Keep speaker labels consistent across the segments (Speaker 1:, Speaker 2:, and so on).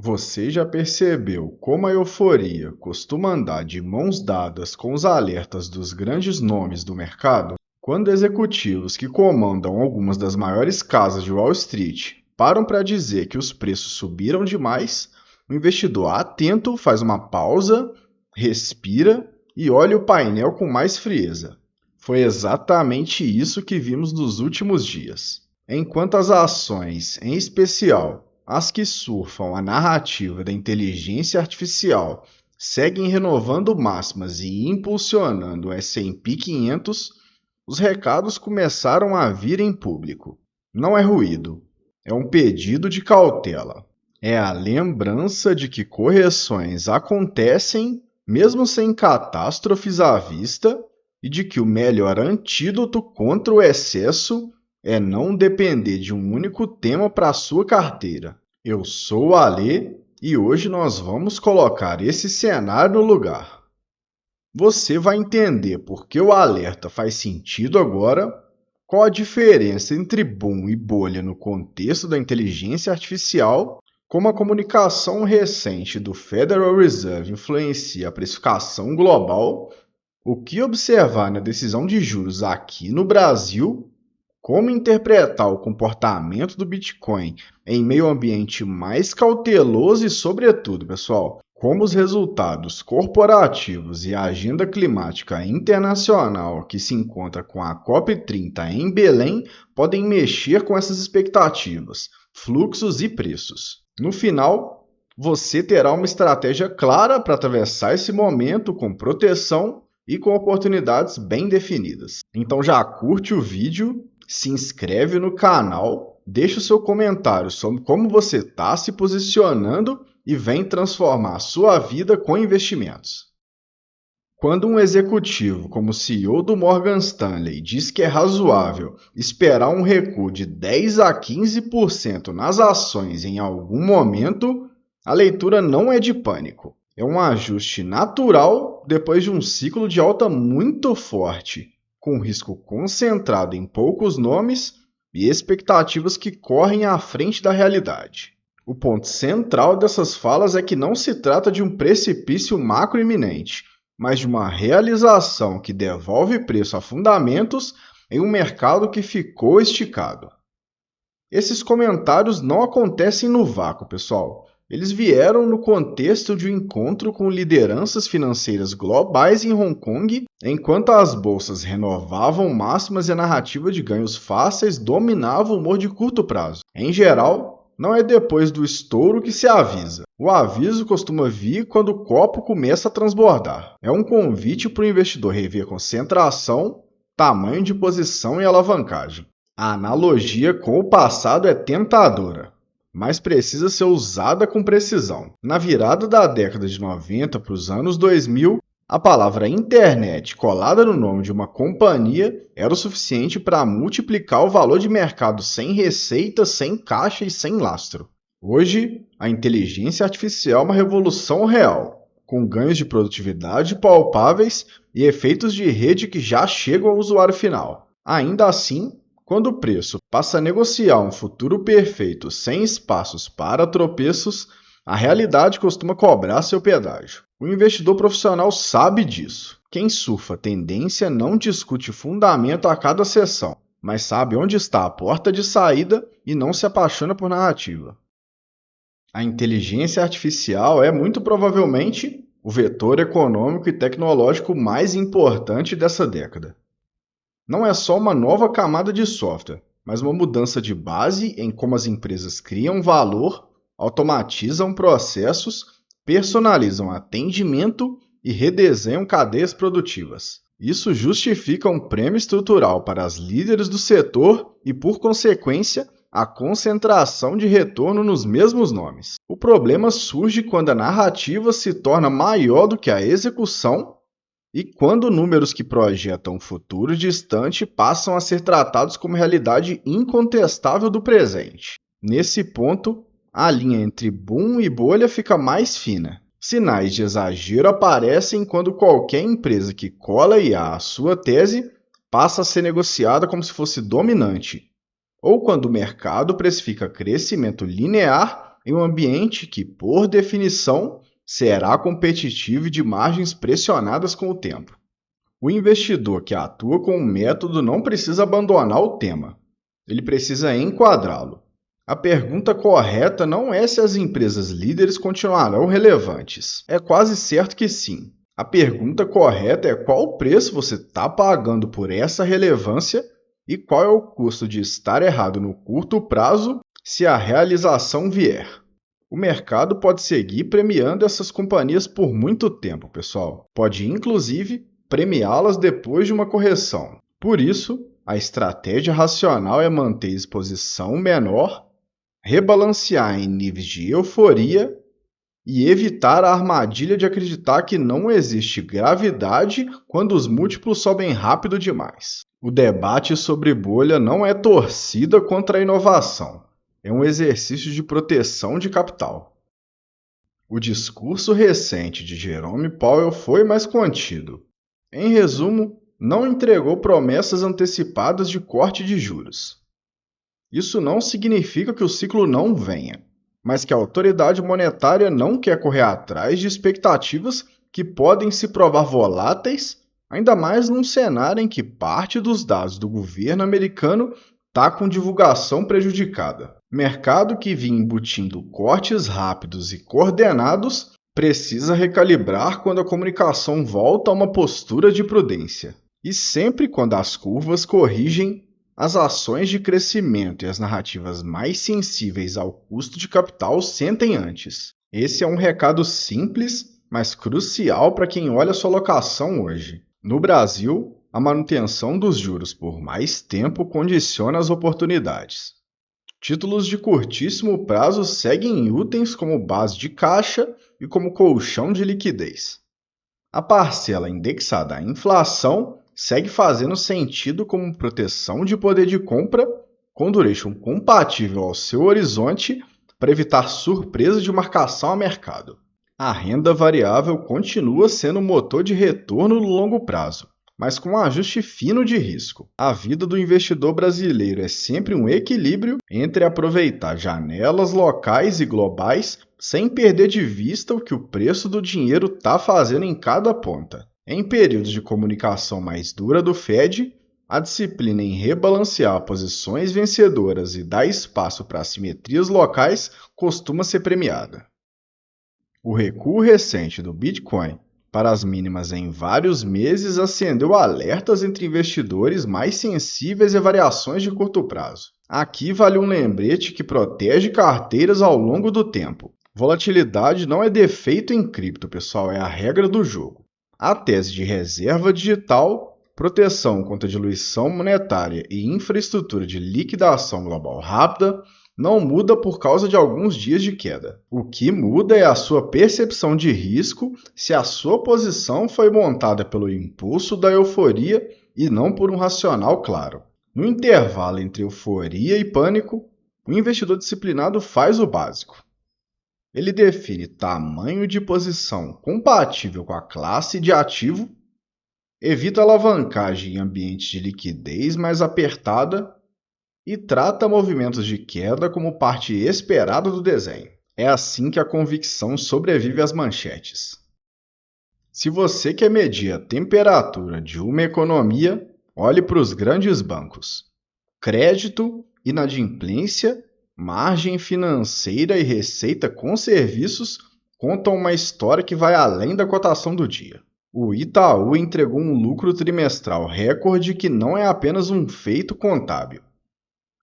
Speaker 1: Você já percebeu como a euforia costuma andar de mãos dadas com os alertas dos grandes nomes do mercado? Quando executivos que comandam algumas das maiores casas de Wall Street param para dizer que os preços subiram demais, o investidor atento faz uma pausa, respira e olha o painel com mais frieza. Foi exatamente isso que vimos nos últimos dias. Enquanto as ações, em especial as que surfam a narrativa da inteligência artificial, seguem renovando máximas e impulsionando o S&P 500, os recados começaram a vir em público. Não é ruído, é um pedido de cautela. É a lembrança de que correções acontecem mesmo sem catástrofes à vista e de que o melhor antídoto contra o excesso é não depender de um único tema para a sua carteira. Eu sou o Alê e hoje nós vamos colocar esse cenário no lugar. Você vai entender por que o alerta faz sentido agora, qual a diferença entre boom e bolha no contexto da inteligência artificial, como a comunicação recente do Federal Reserve influencia a precificação global, o que observar na decisão de juros aqui no Brasil, como interpretar o comportamento do Bitcoin em meio a um ambiente mais cauteloso e, sobretudo, pessoal, como os resultados corporativos e a agenda climática internacional que se encontra com a COP30 em Belém podem mexer com essas expectativas, fluxos e preços. No final, você terá uma estratégia clara para atravessar esse momento com proteção e com oportunidades bem definidas. Então já curte o vídeo, se inscreve no canal, deixa o seu comentário sobre como você está se posicionando e vem transformar a sua vida com investimentos. Quando um executivo como o CEO do Morgan Stanley diz que é razoável esperar um recuo de 10 a 15% nas ações em algum momento, a leitura não é de pânico. É um ajuste natural depois de um ciclo de alta muito forte, com risco concentrado em poucos nomes e expectativas que correm à frente da realidade. O ponto central dessas falas é que não se trata de um precipício macro iminente, mas de uma realização que devolve preço a fundamentos em um mercado que ficou esticado. Esses comentários não acontecem no vácuo, pessoal. Eles vieram no contexto de um encontro com lideranças financeiras globais em Hong Kong, enquanto as bolsas renovavam máximas e a narrativa de ganhos fáceis dominava o humor de curto prazo. Em geral, não é depois do estouro que se avisa. O aviso costuma vir quando o copo começa a transbordar. É um convite para o investidor rever concentração, tamanho de posição e alavancagem. A analogia com o passado é tentadora, mas precisa ser usada com precisão. Na virada da década de 90 para os anos 2000, a palavra internet colada no nome de uma companhia era o suficiente para multiplicar o valor de mercado sem receita, sem caixa e sem lastro. Hoje, a inteligência artificial é uma revolução real, com ganhos de produtividade palpáveis e efeitos de rede que já chegam ao usuário final. Ainda assim, quando o preço passa a negociar um futuro perfeito sem espaços para tropeços, a realidade costuma cobrar seu pedágio. O investidor profissional sabe disso. Quem surfa tendência não discute fundamento a cada sessão, mas sabe onde está a porta de saída e não se apaixona por narrativa. A inteligência artificial é muito provavelmente o vetor econômico e tecnológico mais importante dessa década. Não é só uma nova camada de software, mas uma mudança de base em como as empresas criam valor, automatizam processos, personalizam atendimento e redesenham cadeias produtivas. Isso justifica um prêmio estrutural para as líderes do setor e, por consequência, a concentração de retorno nos mesmos nomes. O problema surge quando a narrativa se torna maior do que a execução e quando números que projetam um futuro distante passam a ser tratados como realidade incontestável do presente. Nesse ponto, a linha entre boom e bolha fica mais fina. Sinais de exagero aparecem quando qualquer empresa que cola IA à sua tese passa a ser negociada como se fosse dominante, ou quando o mercado precifica crescimento linear em um ambiente que, por definição, será competitivo e de margens pressionadas com o tempo. O investidor que atua com um método não precisa abandonar o tema, ele precisa enquadrá-lo. A pergunta correta não é se as empresas líderes continuarão relevantes. É quase certo que sim. A pergunta correta é qual o preço você está pagando por essa relevância e qual é o custo de estar errado no curto prazo se a realização vier. O mercado pode seguir premiando essas companhias por muito tempo, pessoal. Pode, inclusive, premiá-las depois de uma correção. Por isso, a estratégia racional é manter exposição menor, rebalancear em níveis de euforia e evitar a armadilha de acreditar que não existe gravidade quando os múltiplos sobem rápido demais. O debate sobre bolha não é torcida contra a inovação, é um exercício de proteção de capital. O discurso recente de Jerome Powell foi mais contido. Em resumo, não entregou promessas antecipadas de corte de juros. Isso não significa que o ciclo não venha, mas que a autoridade monetária não quer correr atrás de expectativas que podem se provar voláteis, ainda mais num cenário em que parte dos dados do governo americano está com divulgação prejudicada. Mercado que vinha embutindo cortes rápidos e coordenados precisa recalibrar quando a comunicação volta a uma postura de prudência. E sempre quando as curvas corrigem, as ações de crescimento e as narrativas mais sensíveis ao custo de capital sentem antes. Esse é um recado simples, mas crucial para quem olha sua alocação hoje. No Brasil, a manutenção dos juros por mais tempo condiciona as oportunidades. Títulos de curtíssimo prazo seguem úteis como base de caixa e como colchão de liquidez. A parcela indexada à inflação segue fazendo sentido como proteção de poder de compra com duration compatível ao seu horizonte para evitar surpresa de marcação a mercado. A renda variável continua sendo motor de retorno no longo prazo, mas com um ajuste fino de risco. A vida do investidor brasileiro é sempre um equilíbrio entre aproveitar janelas locais e globais sem perder de vista o que o preço do dinheiro está fazendo em cada ponta. Em períodos de comunicação mais dura do Fed, a disciplina em rebalancear posições vencedoras e dar espaço para assimetrias locais costuma ser premiada. O recuo recente do Bitcoin para as mínimas em vários meses acendeu alertas entre investidores mais sensíveis a variações de curto prazo. Aqui vale um lembrete que protege carteiras ao longo do tempo. Volatilidade não é defeito em cripto, pessoal, é a regra do jogo. A tese de reserva digital, proteção contra diluição monetária e infraestrutura de liquidação global rápida não muda por causa de alguns dias de queda. O que muda é a sua percepção de risco se a sua posição foi montada pelo impulso da euforia e não por um racional claro. No intervalo entre euforia e pânico, o investidor disciplinado faz o básico. Ele define tamanho de posição compatível com a classe de ativo, evita alavancagem em ambientes de liquidez mais apertada e trata movimentos de queda como parte esperada do desenho. É assim que a convicção sobrevive às manchetes. Se você quer medir a temperatura de uma economia, olhe para os grandes bancos. Crédito, inadimplência, margem financeira e receita com serviços contam uma história que vai além da cotação do dia. O Itaú entregou um lucro trimestral recorde que não é apenas um feito contábil.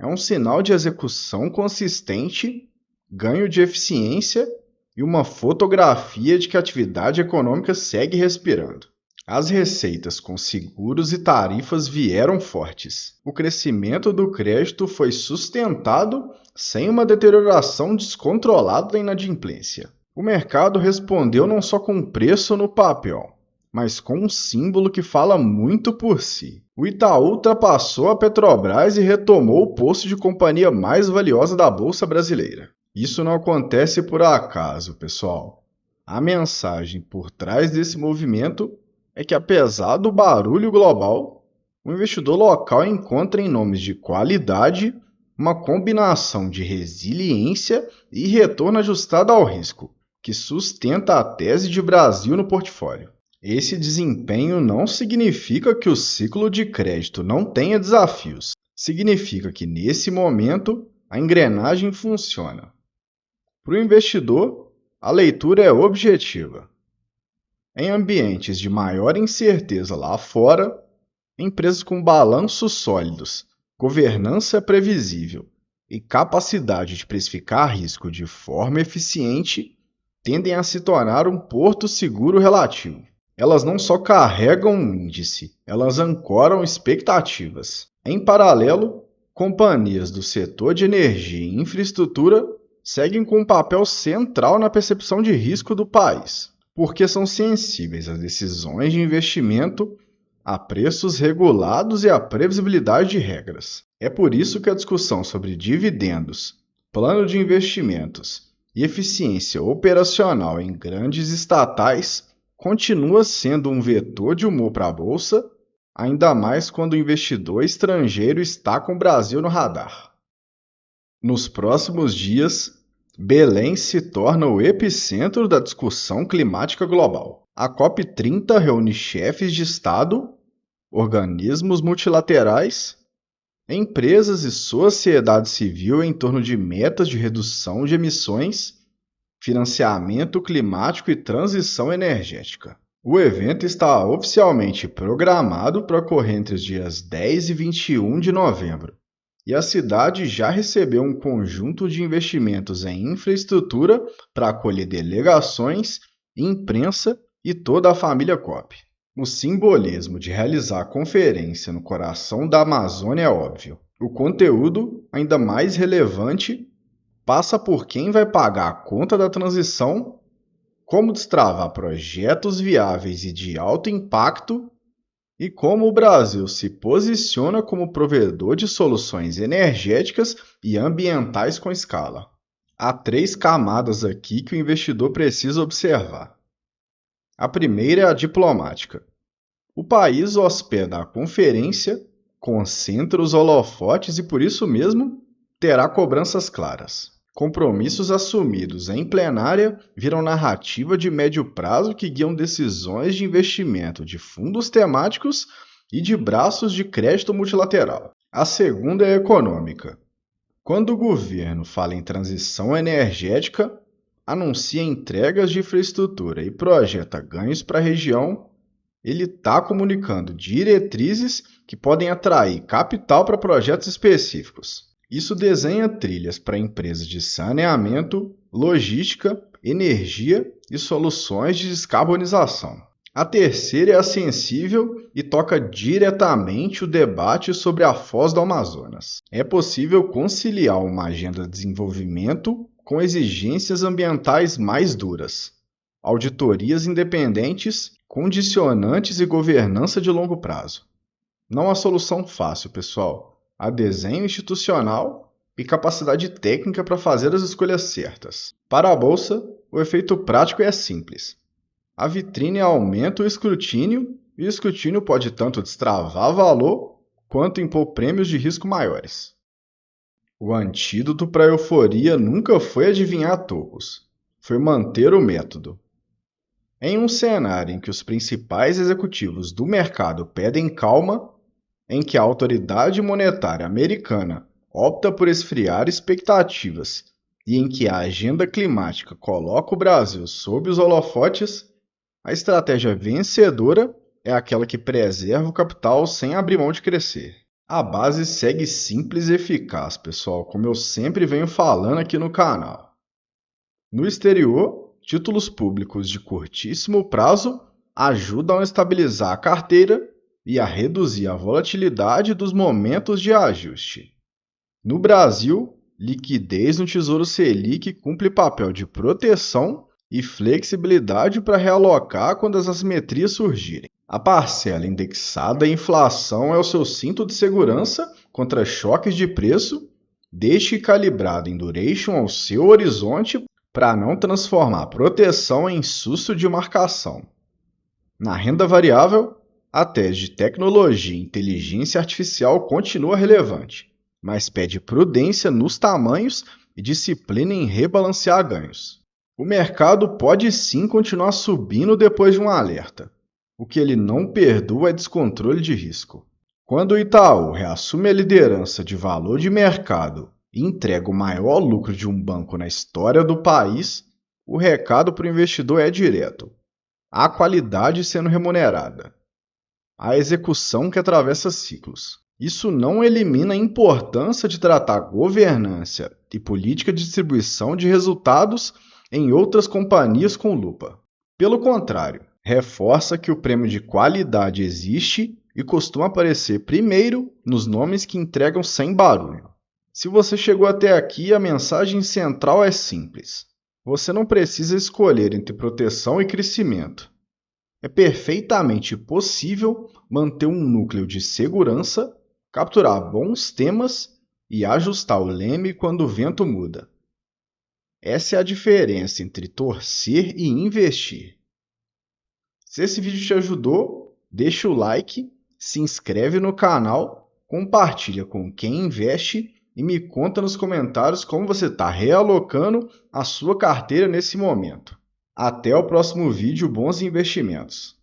Speaker 1: É um sinal de execução consistente, ganho de eficiência e uma fotografia de que a atividade econômica segue respirando. As receitas com seguros e tarifas vieram fortes. O crescimento do crédito foi sustentado sem uma deterioração descontrolada da inadimplência. O mercado respondeu não só com preço no papel, mas com um símbolo que fala muito por si. O Itaú ultrapassou a Petrobras e retomou o posto de companhia mais valiosa da Bolsa Brasileira. Isso não acontece por acaso, pessoal. A mensagem por trás desse movimento é que, apesar do barulho global, o investidor local encontra em nomes de qualidade uma combinação de resiliência e retorno ajustado ao risco, que sustenta a tese de Brasil no portfólio. Esse desempenho não significa que o ciclo de crédito não tenha desafios. Significa que, nesse momento, a engrenagem funciona. Para o investidor, a leitura é objetiva. Em ambientes de maior incerteza lá fora, empresas com balanços sólidos, governança previsível e capacidade de precificar risco de forma eficiente tendem a se tornar um porto seguro relativo. Elas não só carregam um índice, elas ancoram expectativas. Em paralelo, companhias do setor de energia e infraestrutura seguem com um papel central na percepção de risco do país, porque são sensíveis às decisões de investimento, a preços regulados e à previsibilidade de regras. É por isso que a discussão sobre dividendos, plano de investimentos e eficiência operacional em grandes estatais continua sendo um vetor de humor para a Bolsa, ainda mais quando o investidor estrangeiro está com o Brasil no radar. Nos próximos dias, Belém se torna o epicentro da discussão climática global. A COP30 reúne chefes de Estado, organismos multilaterais, empresas e sociedade civil em torno de metas de redução de emissões, financiamento climático e transição energética. O evento está oficialmente programado para ocorrer entre os dias 10 e 21 de novembro, e a cidade já recebeu um conjunto de investimentos em infraestrutura para acolher delegações, imprensa e toda a família COP. O simbolismo de realizar a conferência no coração da Amazônia é óbvio. O conteúdo, ainda mais relevante, passa por quem vai pagar a conta da transição, como destravar projetos viáveis e de alto impacto e como o Brasil se posiciona como provedor de soluções energéticas e ambientais com escala. Há 3 camadas aqui que o investidor precisa observar. A primeira é a diplomática. O país hospeda a conferência, concentra os holofotes e, por isso mesmo, terá cobranças claras. Compromissos assumidos em plenária viram narrativa de médio prazo que guiam decisões de investimento de fundos temáticos e de braços de crédito multilateral. A segunda é econômica. Quando o governo fala em transição energética, anuncia entregas de infraestrutura e projeta ganhos para a região, ele está comunicando diretrizes que podem atrair capital para projetos específicos. Isso desenha trilhas para empresas de saneamento, logística, energia e soluções de descarbonização. A terceira é a sensível e toca diretamente o debate sobre a Foz do Amazonas. É possível conciliar uma agenda de desenvolvimento com exigências ambientais mais duras, auditorias independentes, condicionantes e governança de longo prazo. Não há solução fácil, pessoal. Há desenho institucional e capacidade técnica para fazer as escolhas certas. Para a Bolsa, o efeito prático é simples. A vitrine aumenta o escrutínio e o escrutínio pode tanto destravar valor quanto impor prêmios de risco maiores. O antídoto para a euforia nunca foi adivinhar topos, foi manter o método. Em um cenário em que os principais executivos do mercado pedem calma, em que a autoridade monetária americana opta por esfriar expectativas e em que a agenda climática coloca o Brasil sob os holofotes, a estratégia vencedora é aquela que preserva o capital sem abrir mão de crescer. A base segue simples e eficaz, pessoal, como eu sempre venho falando aqui no canal. No exterior, títulos públicos de curtíssimo prazo ajudam a estabilizar a carteira e a reduzir a volatilidade dos momentos de ajuste. No Brasil, liquidez no Tesouro Selic cumpre papel de proteção e flexibilidade para realocar quando as assimetrias surgirem. A parcela indexada à inflação é o seu cinto de segurança contra choques de preço, deixe calibrado em duration ao seu horizonte para não transformar a proteção em susto de marcação. Na renda variável, a tese de tecnologia e inteligência artificial continua relevante. mas pede prudência nos tamanhos e disciplina em rebalancear ganhos. O mercado pode sim continuar subindo depois de um alerta. O que ele não perdoa é descontrole de risco. Quando o Itaú reassume a liderança de valor de mercado e entrega o maior lucro de um banco na história do país, o recado para o investidor é direto: há qualidade sendo remunerada. A execução que atravessa ciclos. Isso não elimina a importância de tratar governança e política de distribuição de resultados em outras companhias com lupa. Pelo contrário, reforça que o prêmio de qualidade existe e costuma aparecer primeiro nos nomes que entregam sem barulho. Se você chegou até aqui, a mensagem central é simples. Você não precisa escolher entre proteção e crescimento. É perfeitamente possível manter um núcleo de segurança, capturar bons temas e ajustar o leme quando o vento muda. Essa é a diferença entre torcer e investir. Se esse vídeo te ajudou, deixa o like, se inscreve no canal, compartilha com quem investe e me conta nos comentários como você está realocando a sua carteira nesse momento. Até o próximo vídeo, bons investimentos!